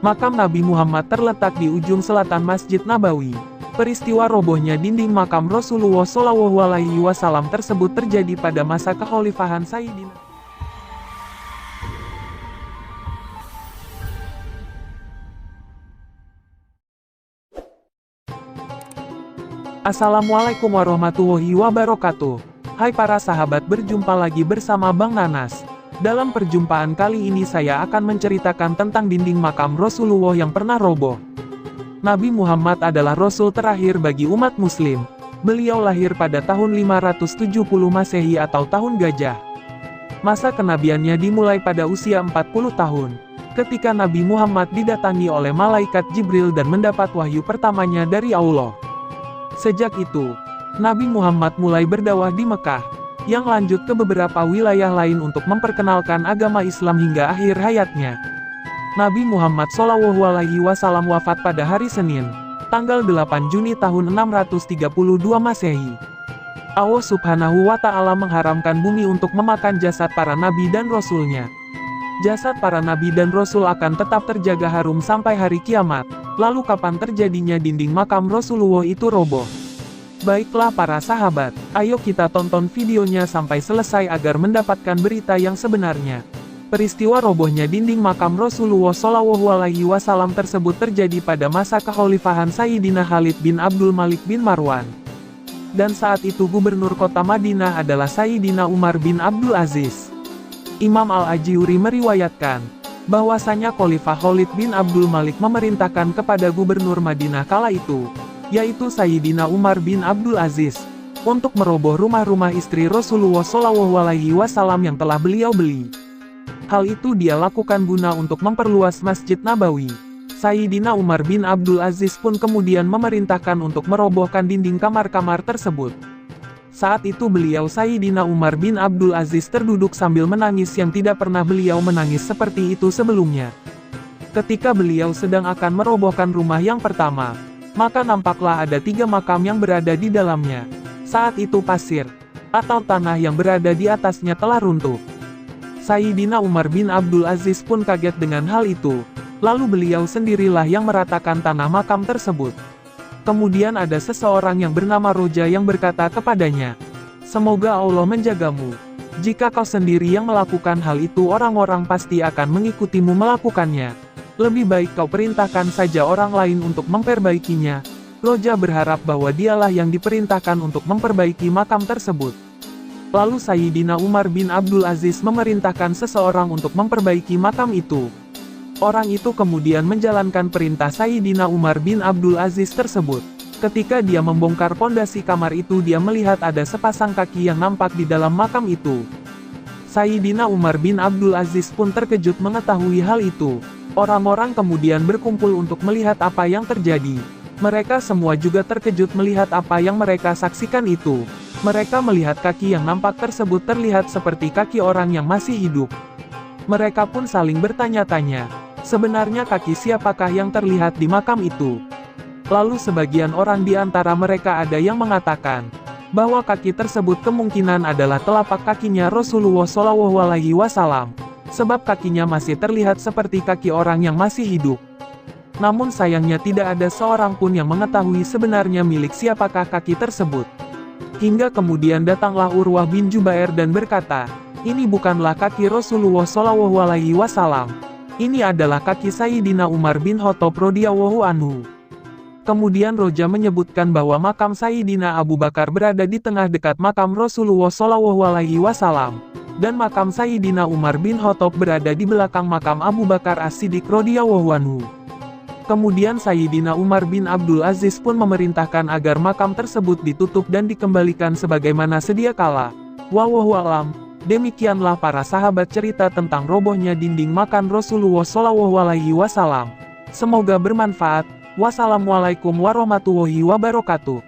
Makam Nabi Muhammad terletak di ujung selatan Masjid Nabawi. Peristiwa robohnya dinding makam Rasulullah SAW tersebut terjadi pada masa kekhalifahan Sayyidina. Assalamualaikum warahmatullahi wabarakatuh. Hai para sahabat, berjumpa lagi bersama Bang Nanas. Dalam perjumpaan kali ini saya akan menceritakan tentang dinding makam Rasulullah yang pernah roboh. Nabi Muhammad adalah Rasul terakhir bagi umat muslim. Beliau lahir pada tahun 570 Masehi atau tahun gajah. Masa kenabiannya dimulai pada usia 40 tahun. Ketika Nabi Muhammad didatangi oleh malaikat Jibril dan mendapat wahyu pertamanya dari Allah. Sejak itu, Nabi Muhammad mulai berdakwah di Mekah, yang lanjut ke beberapa wilayah lain untuk memperkenalkan agama Islam hingga akhir hayatnya. Nabi Muhammad SAW wafat pada hari Senin, tanggal 8 Juni tahun 632 Masehi. Allah Subhanahu wa Ta'ala mengharamkan bumi untuk memakan jasad para nabi dan rasulnya. Jasad para nabi dan rasul akan tetap terjaga harum sampai hari kiamat. Lalu kapan terjadinya dinding makam Rasulullah itu roboh? Baiklah para sahabat, ayo kita tonton videonya sampai selesai agar mendapatkan berita yang sebenarnya. Peristiwa robohnya dinding makam Rasulullah SAW tersebut terjadi pada masa kekhalifahan Sayyidina Khalid bin Abdul Malik bin Marwan. Dan saat itu gubernur kota Madinah adalah Sayyidina Umar bin Abdul Aziz. Imam Al-Ajuri meriwayatkan bahwasanya Khalifah Khalid bin Abdul Malik memerintahkan kepada gubernur Madinah kala itu, yaitu Sayyidina Umar bin Abdul Aziz, untuk meroboh rumah-rumah istri Rasulullah SAW yang telah beliau beli. Hal itu dia lakukan guna untuk memperluas Masjid Nabawi. Sayyidina Umar bin Abdul Aziz pun kemudian memerintahkan untuk merobohkan dinding kamar-kamar tersebut. Saat itu beliau Sayyidina Umar bin Abdul Aziz terduduk sambil menangis yang tidak pernah beliau menangis seperti itu sebelumnya. Ketika beliau sedang akan merobohkan rumah yang pertama, maka nampaklah ada 3 makam yang berada di dalamnya. Saat itu pasir, atau tanah yang berada di atasnya telah runtuh. Sayyidina Umar bin Abdul Aziz pun kaget dengan hal itu, lalu beliau sendirilah yang meratakan tanah makam tersebut. Kemudian ada seseorang yang bernama Roja yang berkata kepadanya, "Semoga Allah menjagamu. Jika kau sendiri yang melakukan hal itu, orang-orang pasti akan mengikutimu melakukannya. Lebih baik kau perintahkan saja orang lain untuk memperbaikinya." Roja berharap bahwa dialah yang diperintahkan untuk memperbaiki makam tersebut. Lalu Sayyidina Umar bin Abdul Aziz memerintahkan seseorang untuk memperbaiki makam itu. Orang itu kemudian menjalankan perintah Sayyidina Umar bin Abdul Aziz tersebut. Ketika dia membongkar pondasi kamar itu, dia melihat ada sepasang kaki yang nampak di dalam makam itu. Sayyidina Umar bin Abdul Aziz pun terkejut mengetahui hal itu. Orang-orang kemudian berkumpul untuk melihat apa yang terjadi. Mereka semua juga terkejut melihat apa yang mereka saksikan itu. Mereka melihat kaki yang nampak tersebut terlihat seperti kaki orang yang masih hidup. Mereka pun saling bertanya-tanya, sebenarnya kaki siapakah yang terlihat di makam itu? Lalu sebagian orang di antara mereka ada yang mengatakan bahwa kaki tersebut kemungkinan adalah telapak kakinya Rasulullah SAW, sebab kakinya masih terlihat seperti kaki orang yang masih hidup. Namun sayangnya tidak ada seorang pun yang mengetahui sebenarnya milik siapakah kaki tersebut. Hingga kemudian datanglah Urwah bin Jubair dan berkata, "Ini bukanlah kaki Rasulullah SAW. Ini adalah kaki Sayyidina Umar bin Khattab radhiyallahu anhu." Kemudian Roja menyebutkan bahwa makam Sayyidina Abu Bakar berada di tengah dekat makam Rasulullah SAW, dan makam Sayyidina Umar bin Khattab berada di belakang makam Abu Bakar As-Siddiq radhiyallahu anhu. Kemudian Sayyidina Umar bin Abdul Aziz pun memerintahkan agar makam tersebut ditutup dan dikembalikan sebagaimana sedia kala. Wallahu a'lam. Demikianlah para sahabat cerita tentang robohnya dinding makam Rasulullah SAW. Semoga bermanfaat. Wassalamualaikum warahmatullahi wabarakatuh.